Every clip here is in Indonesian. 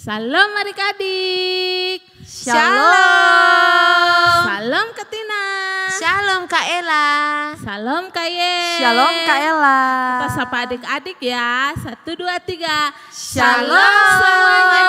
Salam adik-adik. Shalom. Salam Kak Tina. Shalom Kak Ella. Salam Kak Ye. Shalom Kak Ella. Kita sapa adik-adik ya. 1, 2, 3. Shalom semuanya.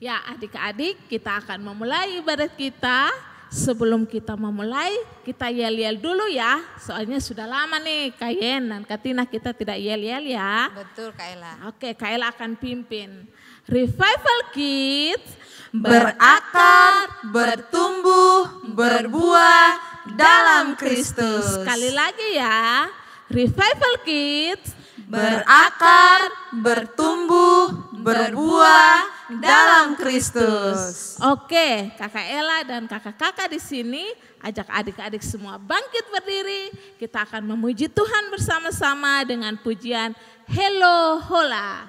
Ya adik-adik, kita akan memulai ibadat kita. Sebelum kita memulai, kita yel-yel dulu ya. Soalnya sudah lama nih Kak Yen dan Kak Tina kita tidak yel-yel ya. Betul Kak Ella. Oke, Kak Ella akan pimpin. Revival Kids Berakar, bertumbuh, berbuah dalam Kristus. Sekali lagi ya. Revival Kids Berakar, bertumbuh, berbuah dalam Kristus. Oke, Kakak Ella dan kakak-kakak di sini ajak adik-adik semua bangkit berdiri. Kita akan memuji Tuhan bersama-sama dengan pujian Hello Hola.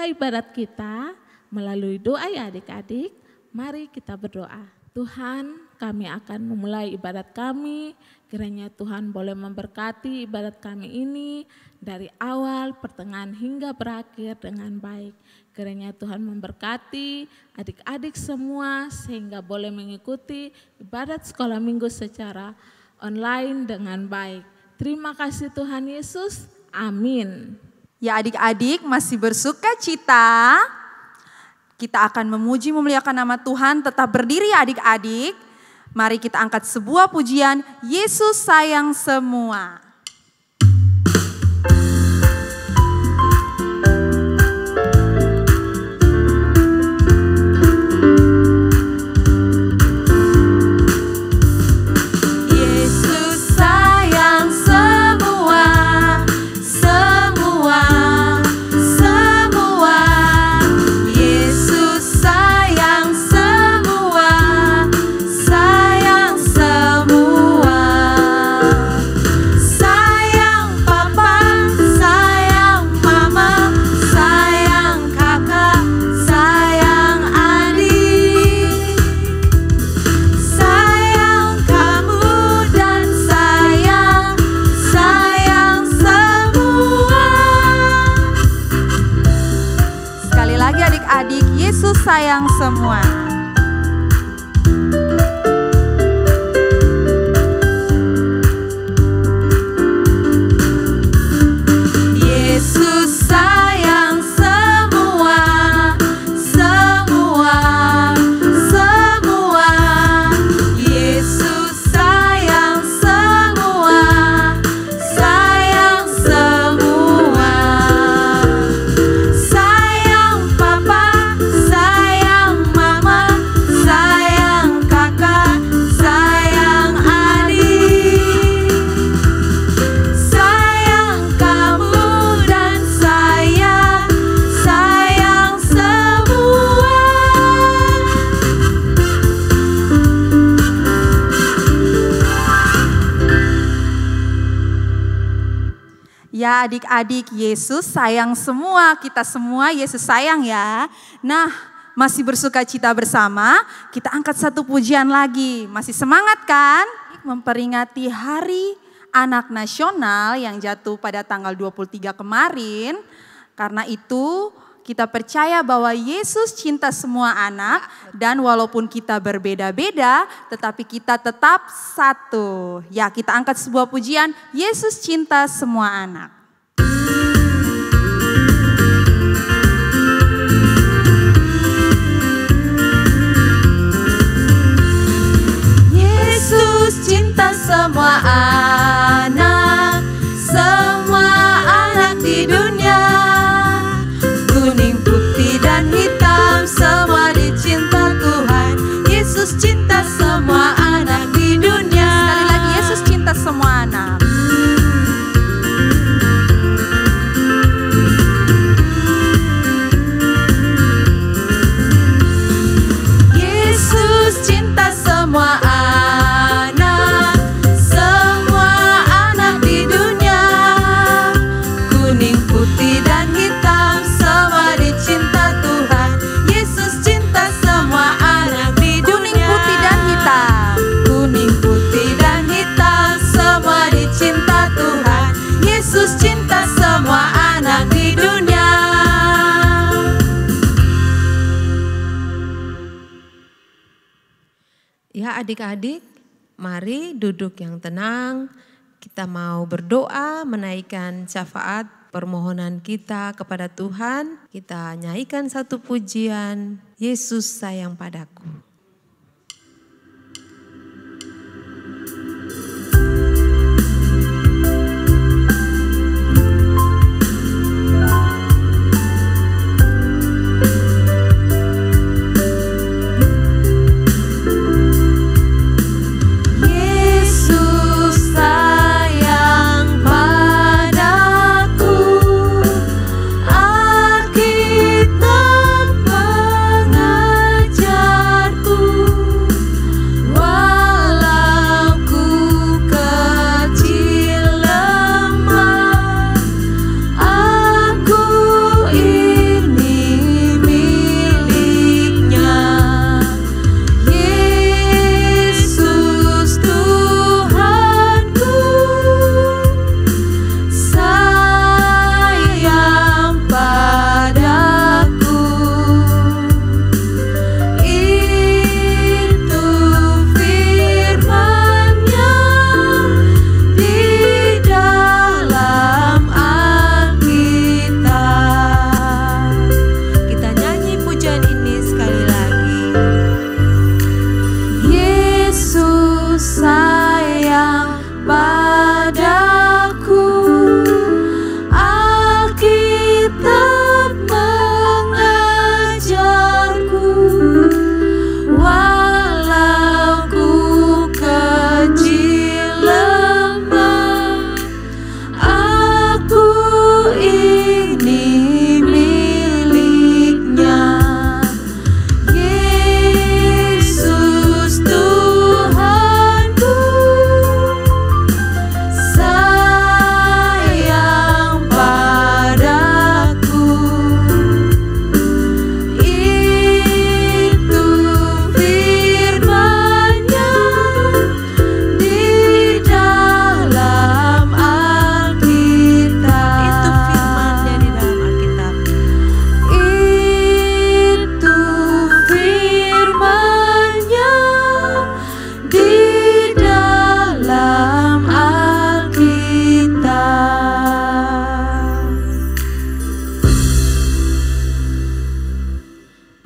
Ibadat kita melalui doa ya adik-adik. Mari kita berdoa. Tuhan, kami akan memulai ibadat kami. Kiranya Tuhan boleh memberkati ibadat kami ini dari awal, pertengahan hingga berakhir dengan baik. Kiranya Tuhan memberkati adik-adik semua sehingga boleh mengikuti ibadat sekolah minggu secara online dengan baik. Terima kasih Tuhan Yesus. Amin. Ya adik-adik masih bersuka cita, kita akan memuji memuliakan nama Tuhan, tetap berdiri ya adik-adik. Mari kita angkat sebuah pujian, Yesus sayang semua. Yesus sayang semua. Yesus sayang semua, semua, semua. Yesus sayang semua, sayang semua. Sayang Papa, sayang Mama, sayang kakak, sayang adik. Sayang kamu dan saya, sayang semua. Ya adik-adik, Yesus sayang semua, kita semua Yesus sayang ya. Nah, masih bersuka cita bersama, kita angkat satu pujian lagi. Masih semangat kan? Memperingati Hari Anak Nasional yang jatuh pada tanggal 23 kemarin. Karena itu kita percaya bahwa Yesus cinta semua anak dan walaupun kita berbeda-beda tetapi kita tetap satu. Ya, kita angkat sebuah pujian, Yesus cinta semua anak. Yesus cinta semua anak di dunia. Kuning, putih, dan hitam, semua dicinta Tuhan. Yesus cinta semua anak di dunia. Sekali lagi, Yesus cinta semua anak. Yesus cinta semua anak, semua anak di dunia. Kuning, putih, dan hitam, semua dicinta Tuhan. Yesus cinta semua anak di dunia. Kuning, putih, dan hitam. Kuning, putih, dan hitam, semua dicinta Tuhan. Yesus cinta semua anak di dunia. Ya adik-adik, mari duduk yang tenang. Kita mau berdoa menaikkan syafaat permohonan kita kepada Tuhan. Kita nyanyikan satu pujian, Yesus sayang padaku.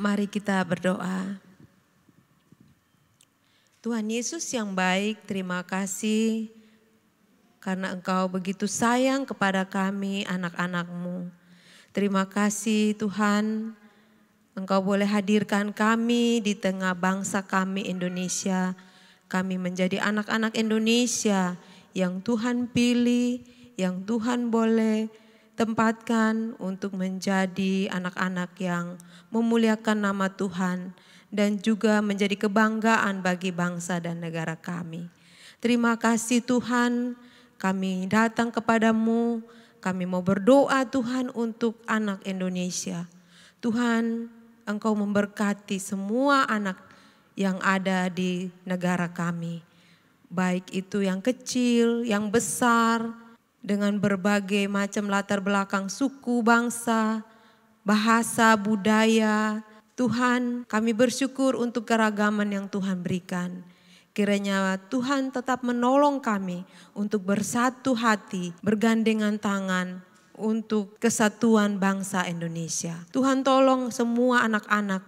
Mari kita berdoa. Tuhan Yesus yang baik, terima kasih karena Engkau begitu sayang kepada kami anak-anak-Mu. Terima kasih Tuhan, Engkau boleh hadirkan kami di tengah bangsa kami Indonesia. Kami menjadi anak-anak Indonesia yang Tuhan pilih, yang Tuhan boleh tempatkan untuk menjadi anak-anak yang memuliakan nama Tuhan dan juga menjadi kebanggaan bagi bangsa dan negara kami. Terima kasih Tuhan, kami datang kepadamu, kami mau berdoa Tuhan untuk anak Indonesia. Tuhan, Engkau memberkati semua anak yang ada di negara kami. Baik itu yang kecil, yang besar, dengan berbagai macam latar belakang suku, bangsa, bahasa, budaya. Tuhan, kami bersyukur untuk keragaman yang Tuhan berikan. Kiranya Tuhan tetap menolong kami untuk bersatu hati, bergandengan tangan untuk kesatuan bangsa Indonesia. Tuhan tolong semua anak-anak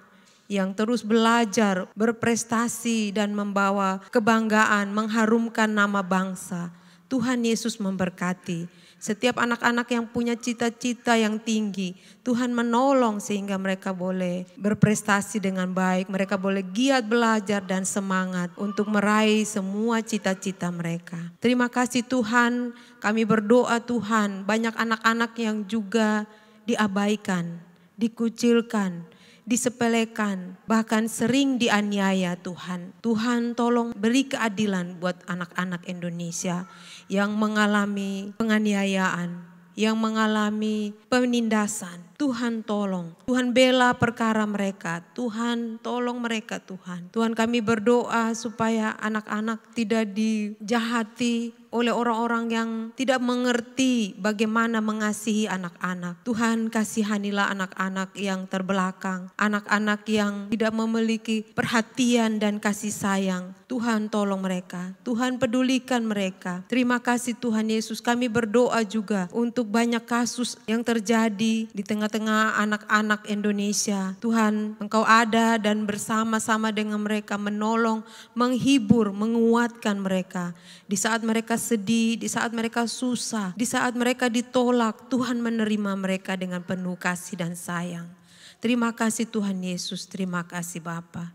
yang terus belajar, berprestasi dan membawa kebanggaan, mengharumkan nama bangsa. Tuhan Yesus memberkati. Setiap anak-anak yang punya cita-cita yang tinggi, Tuhan menolong sehingga mereka boleh berprestasi dengan baik. Mereka boleh giat belajar dan semangat untuk meraih semua cita-cita mereka. Terima kasih Tuhan, kami berdoa Tuhan, banyak anak-anak yang juga diabaikan, dikucilkan, disepelekan, bahkan sering dianiaya Tuhan. Tuhan tolong beri keadilan buat anak-anak Indonesia yang mengalami penganiayaan, yang mengalami penindasan. Tuhan tolong, Tuhan bela perkara mereka, Tuhan tolong mereka Tuhan. Tuhan kami berdoa supaya anak-anak tidak dijahati oleh orang-orang yang tidak mengerti bagaimana mengasihi anak-anak. Tuhan kasihanilah anak-anak yang terbelakang, anak-anak yang tidak memiliki perhatian dan kasih sayang. Tuhan tolong mereka, Tuhan pedulikan mereka. Terima kasih Tuhan Yesus, kami berdoa juga untuk banyak kasus yang terjadi di tengah-tengah anak-anak Indonesia. Tuhan, Engkau ada dan bersama-sama dengan mereka menolong, menghibur, menguatkan mereka. Di saat mereka sedih, di saat mereka susah, di saat mereka ditolak, Tuhan menerima mereka dengan penuh kasih dan sayang. Terima kasih Tuhan Yesus, terima kasih Bapa.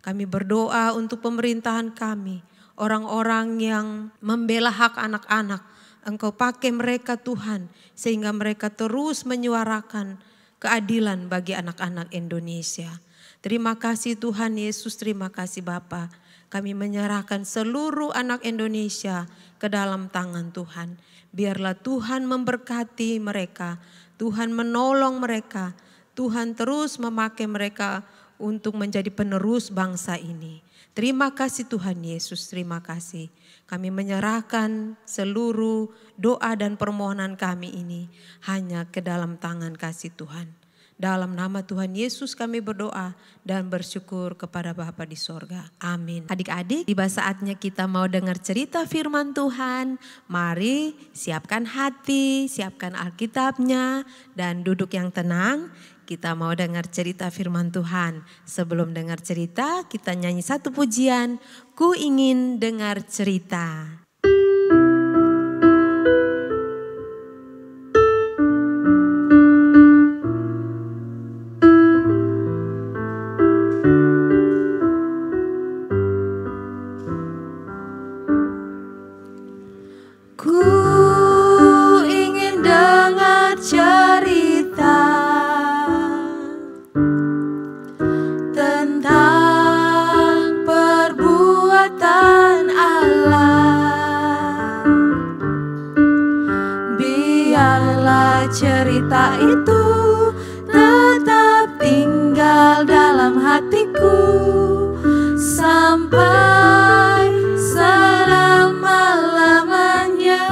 Kami berdoa untuk pemerintahan kami, orang-orang yang membela hak anak-anak. Engkau pakai mereka Tuhan, sehingga mereka terus menyuarakan keadilan bagi anak-anak Indonesia. Terima kasih Tuhan Yesus, terima kasih Bapa. Kami menyerahkan seluruh anak Indonesia ke dalam tangan Tuhan. Biarlah Tuhan memberkati mereka, Tuhan menolong mereka, Tuhan terus memakai mereka untuk menjadi penerus bangsa ini. Terima kasih Tuhan Yesus, terima kasih. Kami menyerahkan seluruh doa dan permohonan kami ini hanya ke dalam tangan kasih Tuhan. Dalam nama Tuhan Yesus kami berdoa dan bersyukur kepada Bapa di sorga. Amin. Adik-adik, tiba saatnya kita mau dengar cerita firman Tuhan. Mari siapkan hati, siapkan Alkitabnya dan duduk yang tenang. Kita mau dengar cerita firman Tuhan. Sebelum dengar cerita, kita nyanyi satu pujian. Ku ingin dengar cerita. Ku ingin dengar cerita tentang perbuatan Allah. Biarlah cerita itu tetap tinggal dalam hatiku sampai selama-lamanya.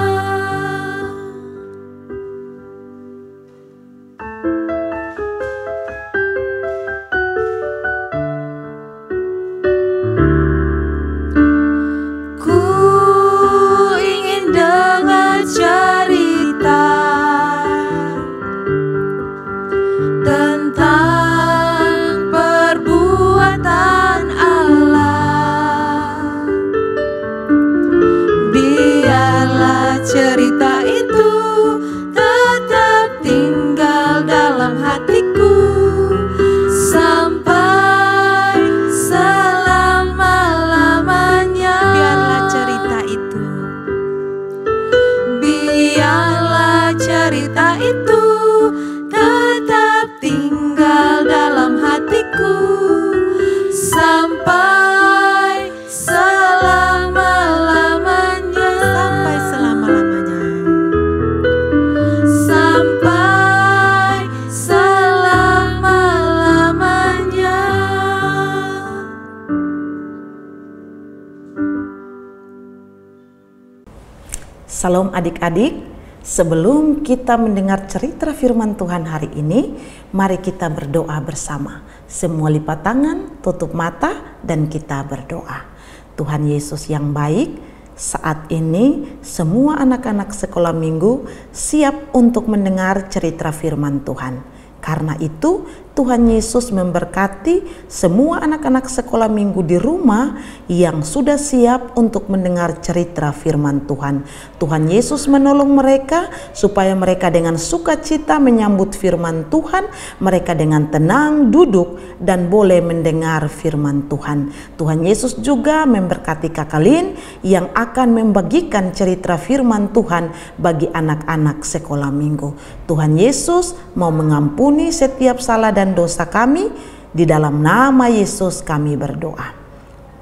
Salam adik-adik, sebelum kita mendengar cerita firman Tuhan hari ini, mari kita berdoa bersama. Semua lipat tangan, tutup mata, dan kita berdoa. Tuhan Yesus yang baik, saat ini semua anak-anak sekolah minggu siap untuk mendengar cerita firman Tuhan. Karena itu Tuhan Yesus memberkati semua anak-anak sekolah minggu di rumah yang sudah siap untuk mendengar cerita firman Tuhan. Tuhan Yesus menolong mereka supaya mereka dengan sukacita menyambut firman Tuhan, mereka dengan tenang duduk dan boleh mendengar firman Tuhan. Tuhan Yesus juga memberkati Kakak Lin yang akan membagikan cerita firman Tuhan bagi anak-anak sekolah minggu. Tuhan Yesus mau mengampuni setiap salah dan dosa kami. Di dalam nama Yesus kami berdoa.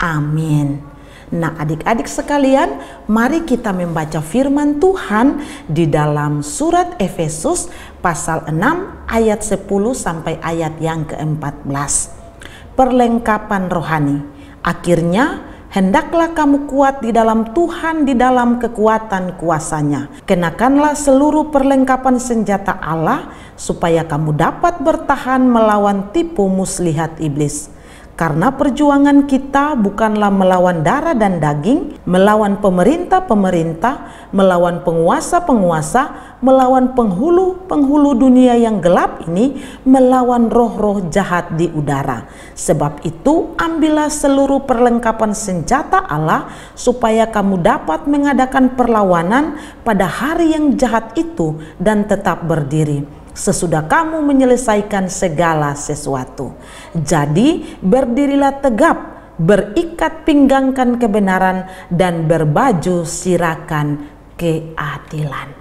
Amin. Nah, adik-adik sekalian, mari kita membaca firman Tuhan di dalam surat Efesus pasal 6 ayat 10 sampai ayat yang ke-14. Perlengkapan rohani. Akhirnya hendaklah kamu kuat di dalam Tuhan, di dalam kekuatan kuasa-Nya. Kenakanlah seluruh perlengkapan senjata Allah supaya kamu dapat bertahan melawan tipu muslihat iblis. Karena perjuangan kita bukanlah melawan darah dan daging, melawan pemerintah-pemerintah, melawan penguasa-penguasa, melawan penghulu dunia yang gelap ini, melawan roh-roh jahat di udara. Sebab itu ambillah seluruh perlengkapan senjata Allah supaya kamu dapat mengadakan perlawanan pada hari yang jahat itu dan tetap berdiri sesudah kamu menyelesaikan segala sesuatu. Jadi berdirilah tegap, berikat pinggangkan kebenaran, dan berbaju sirakan keadilan.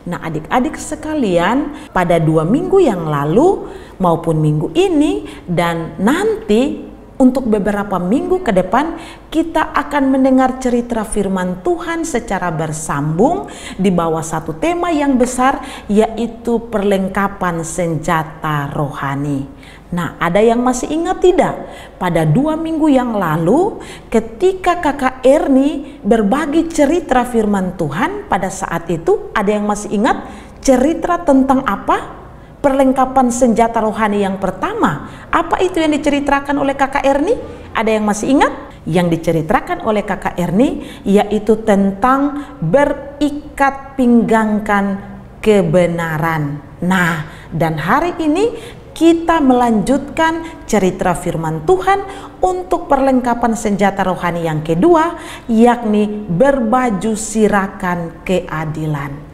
Nah, adik-adik sekalian, pada 2 minggu yang lalu maupun minggu ini dan nanti untuk beberapa minggu ke depan kita akan mendengar cerita firman Tuhan secara bersambung di bawah satu tema yang besar, yaitu perlengkapan senjata rohani. Nah, ada yang masih ingat tidak? Pada 2 minggu yang lalu ketika kakak Erni berbagi cerita firman Tuhan, pada saat itu ada yang masih ingat cerita tentang apa? Perlengkapan senjata rohani yang pertama. Apa itu yang diceritakan oleh kakak Erni? Ada yang masih ingat? Yang diceritakan oleh kakak Erni yaitu tentang berikat pinggangkan kebenaran. Nah, dan hari ini kita melanjutkan cerita firman Tuhan untuk perlengkapan senjata rohani yang kedua, yakni berbaju sirakan keadilan.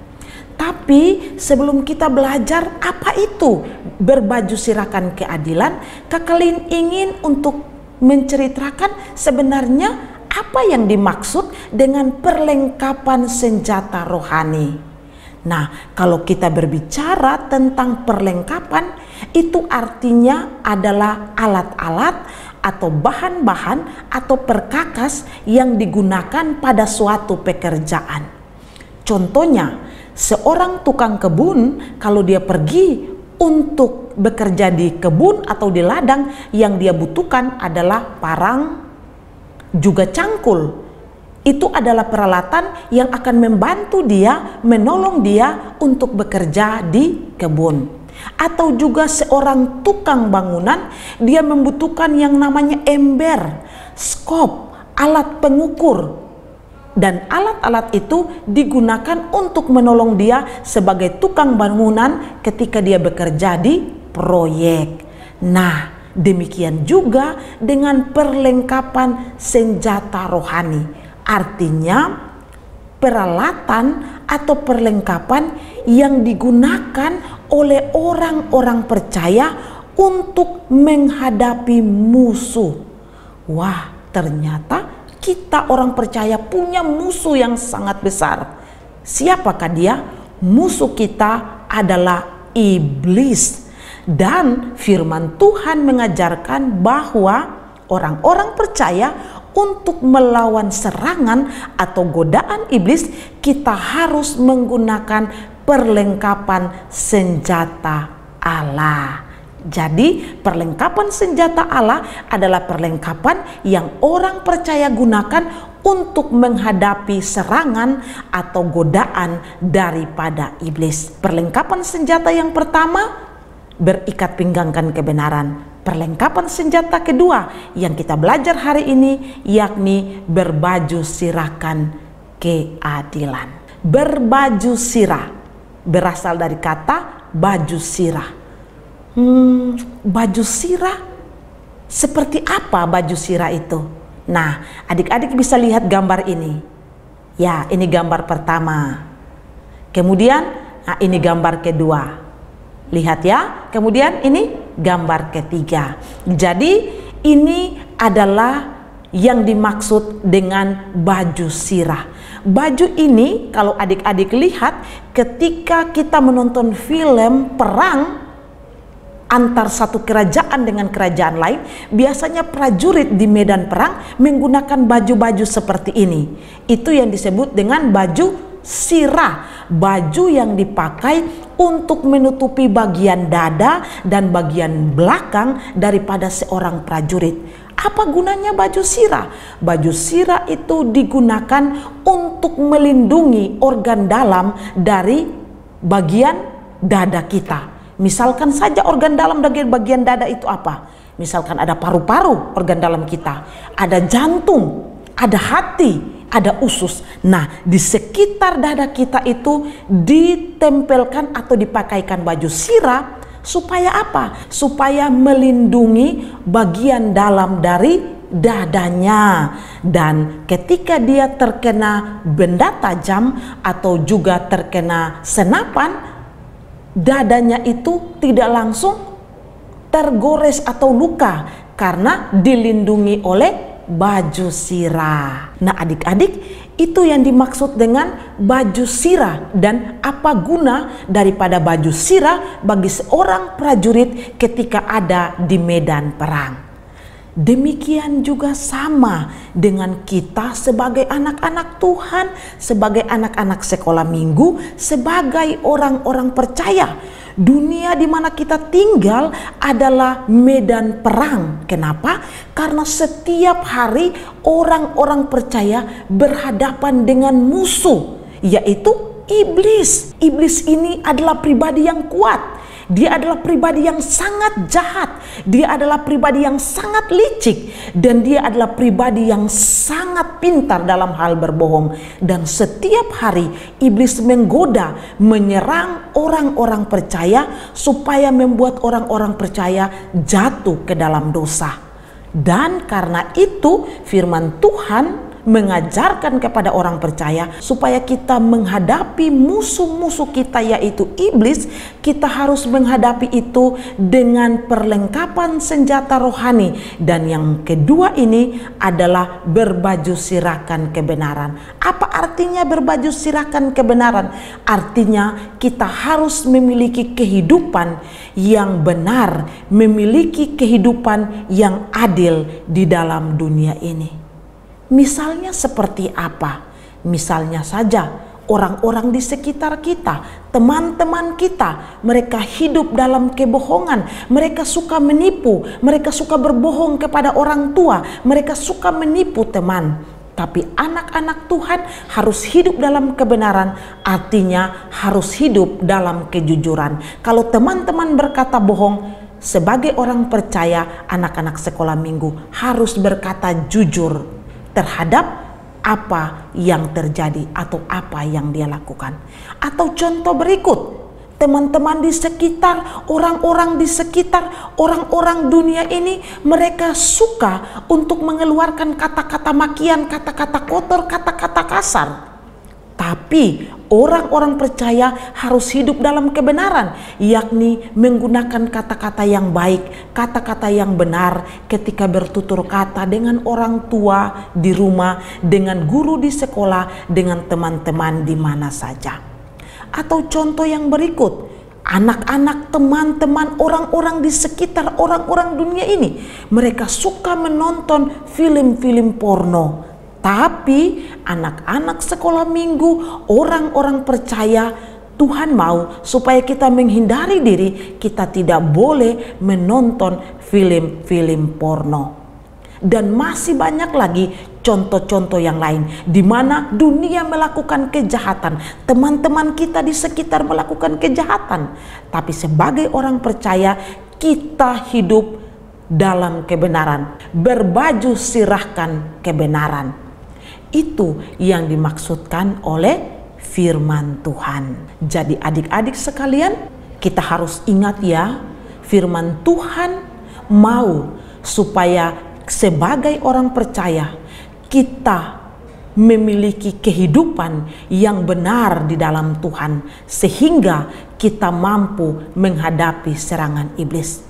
Tapi sebelum kita belajar apa itu berbaju sirakan keadilan, Kakak Lin ingin untuk menceritakan sebenarnya apa yang dimaksud dengan perlengkapan senjata rohani. Nah, kalau kita berbicara tentang perlengkapan, itu artinya adalah alat-alat atau bahan-bahan atau perkakas yang digunakan pada suatu pekerjaan. Contohnya, seorang tukang kebun kalau dia pergi untuk bekerja di kebun atau di ladang, yang dia butuhkan adalah parang juga cangkul. Itu adalah peralatan yang akan membantu dia, menolong dia untuk bekerja di kebun. Atau juga seorang tukang bangunan, dia membutuhkan yang namanya ember, skop, alat pengukur. Dan alat-alat itu digunakan untuk menolong dia sebagai tukang bangunan ketika dia bekerja di proyek. Nah, demikian juga dengan perlengkapan senjata rohani. Artinya peralatan atau perlengkapan yang digunakan oleh orang-orang percaya untuk menghadapi musuh. Wah, ternyata kita orang percaya punya musuh yang sangat besar. Siapakah dia? Musuh kita adalah iblis. Dan firman Tuhan mengajarkan bahwa orang-orang percaya untuk melawan serangan atau godaan iblis, kita harus menggunakan perlengkapan senjata Allah. Jadi perlengkapan senjata Allah adalah perlengkapan yang orang percaya gunakan untuk menghadapi serangan atau godaan daripada iblis. Perlengkapan senjata yang pertama, berikat pinggangkan kebenaran. Perlengkapan senjata kedua yang kita belajar hari ini yakni berbaju sirahkan keadilan. Berbaju sirah berasal dari kata baju sirah. Baju sirah, seperti apa baju sirah itu? Nah, adik-adik bisa lihat gambar ini. Ya, ini gambar pertama. Kemudian, ini gambar kedua. Lihat ya, kemudian ini gambar ketiga. Jadi, ini adalah yang dimaksud dengan baju sirah. Baju ini, kalau adik-adik lihat, ketika kita menonton film perang antar satu kerajaan dengan kerajaan lain, biasanya prajurit di medan perang menggunakan baju-baju seperti ini. Itu yang disebut dengan baju sirah, baju yang dipakai untuk menutupi bagian dada dan bagian belakang daripada seorang prajurit. Apa gunanya baju sirah? Baju sirah itu digunakan untuk melindungi organ dalam dari bagian dada kita. Misalkan saja organ dalam dari bagian dada itu apa? Misalkan ada paru-paru, organ dalam kita, ada jantung, ada hati, ada usus. Nah, di sekitar dada kita itu ditempelkan atau dipakaikan baju sirah supaya apa? Supaya melindungi bagian dalam dari dadanya. Dan ketika dia terkena benda tajam atau juga terkena senapan, dadanya itu tidak langsung tergores atau luka karena dilindungi oleh baju sirah. Nah, adik-adik, itu yang dimaksud dengan baju sirah. Dan apa guna daripada baju sirah bagi seorang prajurit ketika ada di medan perang? Demikian juga sama dengan kita sebagai anak-anak Tuhan, sebagai anak-anak sekolah minggu, sebagai orang-orang percaya. Dunia di mana kita tinggal adalah medan perang. Kenapa? Karena setiap hari orang-orang percaya berhadapan dengan musuh, yaitu iblis. Iblis ini adalah pribadi yang kuat. Dia adalah pribadi yang sangat jahat. Dia adalah pribadi yang sangat licik. Dan dia adalah pribadi yang sangat pintar dalam hal berbohong. Dan setiap hari iblis menggoda, menyerang orang-orang percaya supaya membuat orang-orang percaya jatuh ke dalam dosa. Dan karena itu firman Tuhan mengajarkan kepada orang percaya supaya kita menghadapi musuh-musuh kita yaitu iblis, kita harus menghadapi itu dengan perlengkapan senjata rohani. Dan yang kedua ini adalah berbaju sirahkan kebenaran. Apa artinya berbaju sirahkan kebenaran? Artinya kita harus memiliki kehidupan yang benar, memiliki kehidupan yang adil di dalam dunia ini. Misalnya seperti apa? Misalnya saja orang-orang di sekitar kita, teman-teman kita, mereka hidup dalam kebohongan, mereka suka menipu, mereka suka berbohong kepada orang tua, mereka suka menipu teman. Tapi anak-anak Tuhan harus hidup dalam kebenaran, artinya harus hidup dalam kejujuran. Kalau teman-teman berkata bohong, sebagai orang percaya, anak-anak sekolah minggu harus berkata jujur terhadap apa yang terjadi atau apa yang dia lakukan. Atau contoh berikut, teman-teman di sekitar, orang-orang di sekitar, orang-orang dunia ini, mereka suka untuk mengeluarkan kata-kata makian, kata-kata kotor, kata-kata kasar. Tapi orang-orang percaya harus hidup dalam kebenaran, yakni menggunakan kata-kata yang baik, kata-kata yang benar ketika bertutur kata dengan orang tua di rumah, dengan guru di sekolah, dengan teman-teman di mana saja. Atau contoh yang berikut, anak-anak, teman-teman, orang-orang di sekitar, orang-orang dunia ini, mereka suka menonton film-film porno. Tapi anak-anak sekolah minggu, orang-orang percaya, Tuhan mau supaya kita menghindari diri, kita tidak boleh menonton film-film porno. Dan masih banyak lagi contoh-contoh yang lain di mana dunia melakukan kejahatan, teman-teman kita di sekitar melakukan kejahatan, tapi sebagai orang percaya kita hidup dalam kebenaran, berbaju sirahkan kebenaran. Itu yang dimaksudkan oleh firman Tuhan. Jadi adik-adik sekalian, kita harus ingat ya, firman Tuhan mau supaya sebagai orang percaya kita memiliki kehidupan yang benar di dalam Tuhan sehingga kita mampu menghadapi serangan iblis.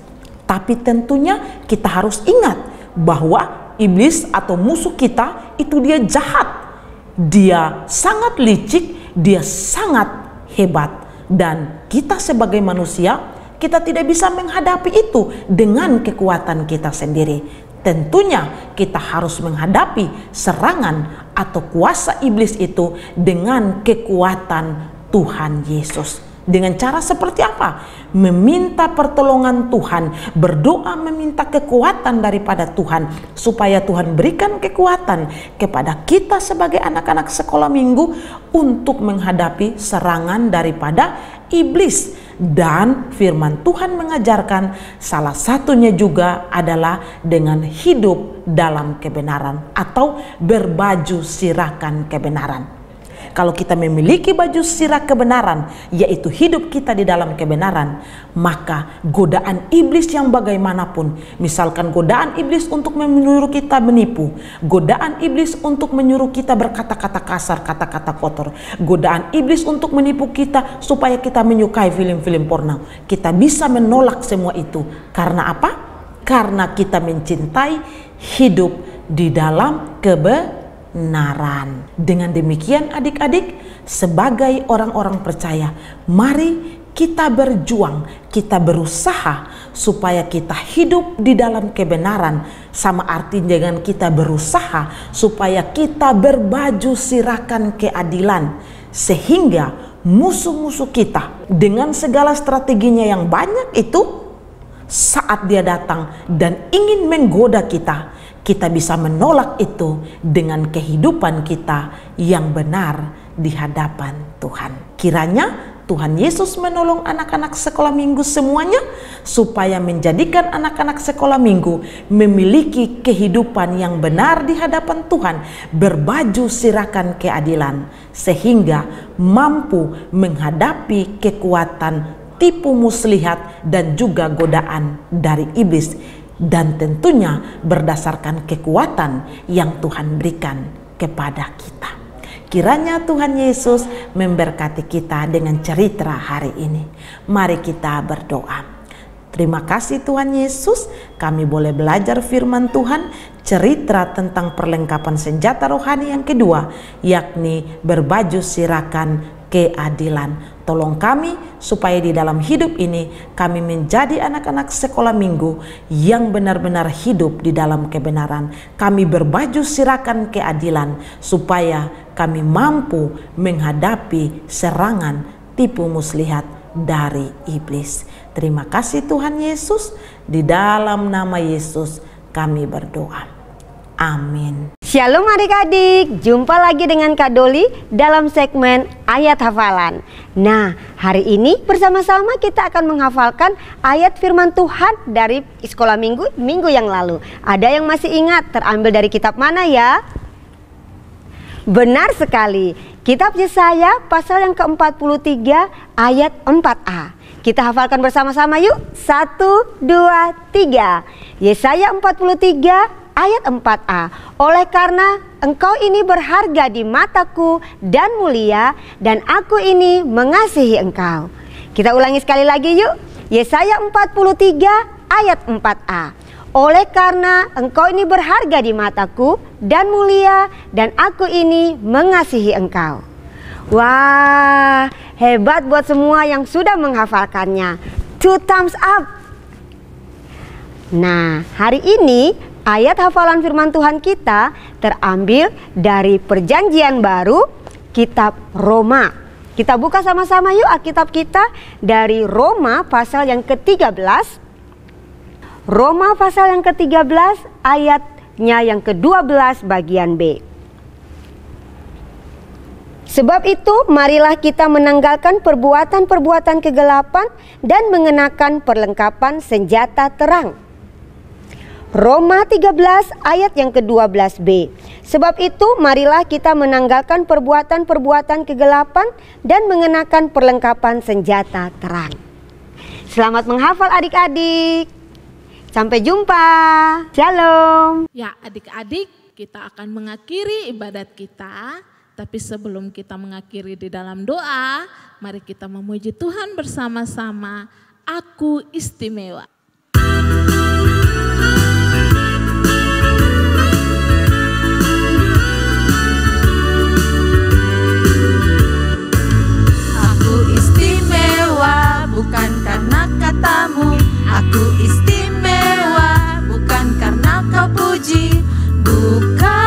Tapi tentunya kita harus ingat bahwa iblis atau musuh kita itu dia jahat, dia sangat licik, dia sangat hebat, dan kita sebagai manusia kita tidak bisa menghadapi itu dengan kekuatan kita sendiri. Tentunya kita harus menghadapi serangan atau kuasa iblis itu dengan kekuatan Tuhan Yesus. Dengan cara seperti apa? Meminta pertolongan Tuhan, berdoa meminta kekuatan daripada Tuhan, supaya Tuhan berikan kekuatan kepada kita sebagai anak-anak sekolah minggu untuk menghadapi serangan daripada iblis. Dan firman Tuhan mengajarkan salah satunya juga adalah dengan hidup dalam kebenaran atau berbaju sirahkan kebenaran. Kalau kita memiliki baju sirah kebenaran, yaitu hidup kita di dalam kebenaran, maka godaan iblis yang bagaimanapun, misalkan godaan iblis untuk menyuruh kita menipu, godaan iblis untuk menyuruh kita berkata-kata kasar, kata-kata kotor, godaan iblis untuk menipu kita supaya kita menyukai film-film porno, kita bisa menolak semua itu. Karena apa? Karena kita mencintai hidup di dalam kebenaran. Dengan demikian adik-adik, sebagai orang-orang percaya, mari kita berjuang, kita berusaha supaya kita hidup di dalam kebenaran. Sama arti dengan kita berusaha supaya kita berbaju sirahkan keadilan, sehingga musuh-musuh kita dengan segala strateginya yang banyak itu, saat dia datang dan ingin menggoda kita, kita bisa menolak itu dengan kehidupan kita yang benar di hadapan Tuhan. Kiranya Tuhan Yesus menolong anak-anak sekolah minggu semuanya supaya menjadikan anak-anak sekolah minggu memiliki kehidupan yang benar di hadapan Tuhan, berbaju sirahkan keadilan, sehingga mampu menghadapi kekuatan tipu muslihat dan juga godaan dari iblis, dan tentunya berdasarkan kekuatan yang Tuhan berikan kepada kita. Kiranya Tuhan Yesus memberkati kita dengan cerita hari ini. Mari kita berdoa. Terima kasih Tuhan Yesus, kami boleh belajar firman Tuhan, cerita tentang perlengkapan senjata rohani yang kedua, yakni berbaju sirahkan keadilan. Tolong kami supaya di dalam hidup ini kami menjadi anak-anak sekolah minggu yang benar-benar hidup di dalam kebenaran. Kami berbaju sirahkan keadilan supaya kami mampu menghadapi serangan tipu muslihat dari iblis. Terima kasih Tuhan Yesus, di dalam nama Yesus kami berdoa. Amin. Shalom adik-adik, jumpa lagi dengan Kak Doli dalam segmen Ayat Hafalan. Nah, hari ini bersama-sama kita akan menghafalkan ayat firman Tuhan dari sekolah minggu yang lalu. Ada yang masih ingat terambil dari kitab mana ya? Benar sekali, kitab Yesaya pasal yang ke-43 ayat 4a. Kita hafalkan bersama-sama yuk. 1, 2, 3. Yesaya 43 ayat 4a. Oleh karena engkau ini berharga di mataku dan mulia, dan aku ini mengasihi engkau. Kita ulangi sekali lagi yuk. Yesaya 43 ayat 4a. Oleh karena engkau ini berharga di mataku dan mulia, dan aku ini mengasihi engkau. Wah, hebat buat semua yang sudah menghafalkannya. 2 thumbs up. Nah, hari ini ayat hafalan firman Tuhan kita terambil dari Perjanjian Baru, kitab Roma. Kita buka sama-sama yuk Alkitab kita dari Roma pasal yang ke-13. Roma pasal yang ke-13 ayat adiknya yang ke-12 bagian B. Sebab itu marilah kita menanggalkan perbuatan-perbuatan kegelapan dan mengenakan perlengkapan senjata terang. Roma 13 ayat yang ke-12b. Sebab itu marilah kita menanggalkan perbuatan-perbuatan kegelapan dan mengenakan perlengkapan senjata terang. Selamat menghafal adik-adik. Sampai jumpa. Shalom. Ya adik-adik, kita akan mengakhiri ibadat kita. Tapi sebelum kita mengakhiri di dalam doa, mari kita memuji Tuhan bersama-sama. Aku istimewa. Aku istimewa bukan karena katamu. Aku istimewa bukan karena kau puji. Bukan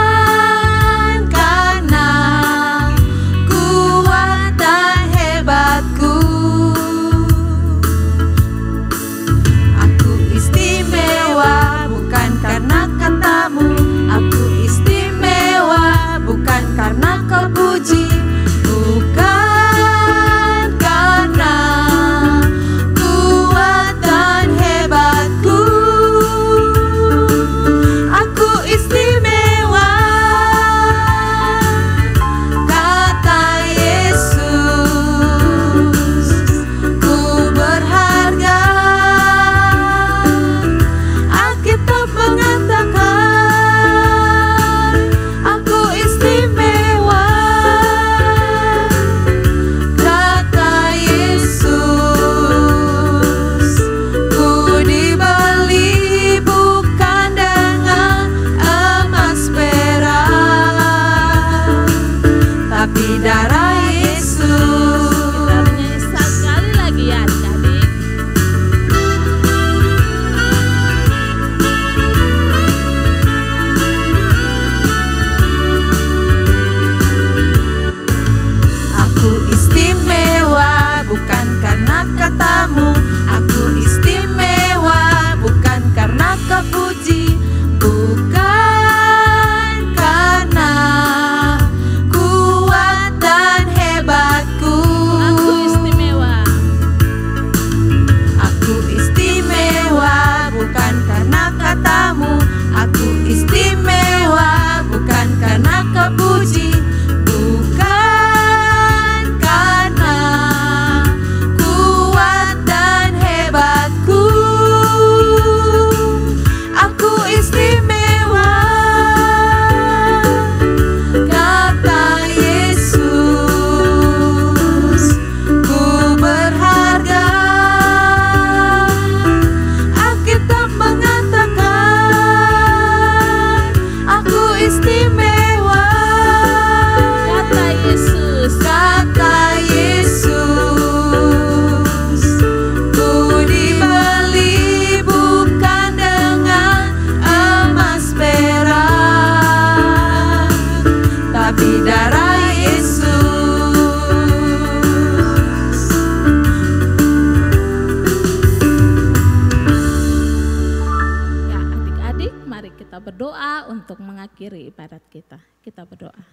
ibadat kita. Kita berdoa.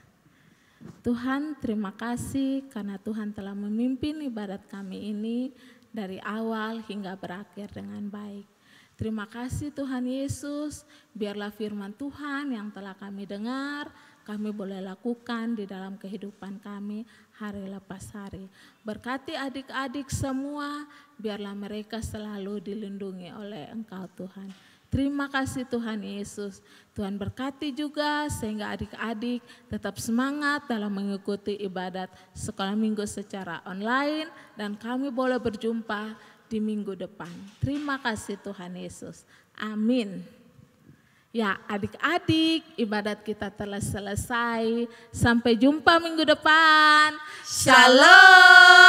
Tuhan, terima kasih karena Tuhan telah memimpin ibadat kami ini dari awal hingga berakhir dengan baik. Terima kasih Tuhan Yesus, biarlah firman Tuhan yang telah kami dengar, kami boleh lakukan di dalam kehidupan kami hari lepas hari. Berkati adik-adik semua, biarlah mereka selalu dilindungi oleh Engkau Tuhan. Terima kasih Tuhan Yesus. Tuhan berkati juga sehingga adik-adik tetap semangat dalam mengikuti ibadat sekolah minggu secara online dan kami boleh berjumpa di minggu depan. Terima kasih Tuhan Yesus. Amin. Ya adik-adik, ibadat kita telah selesai. Sampai jumpa minggu depan. Shalom.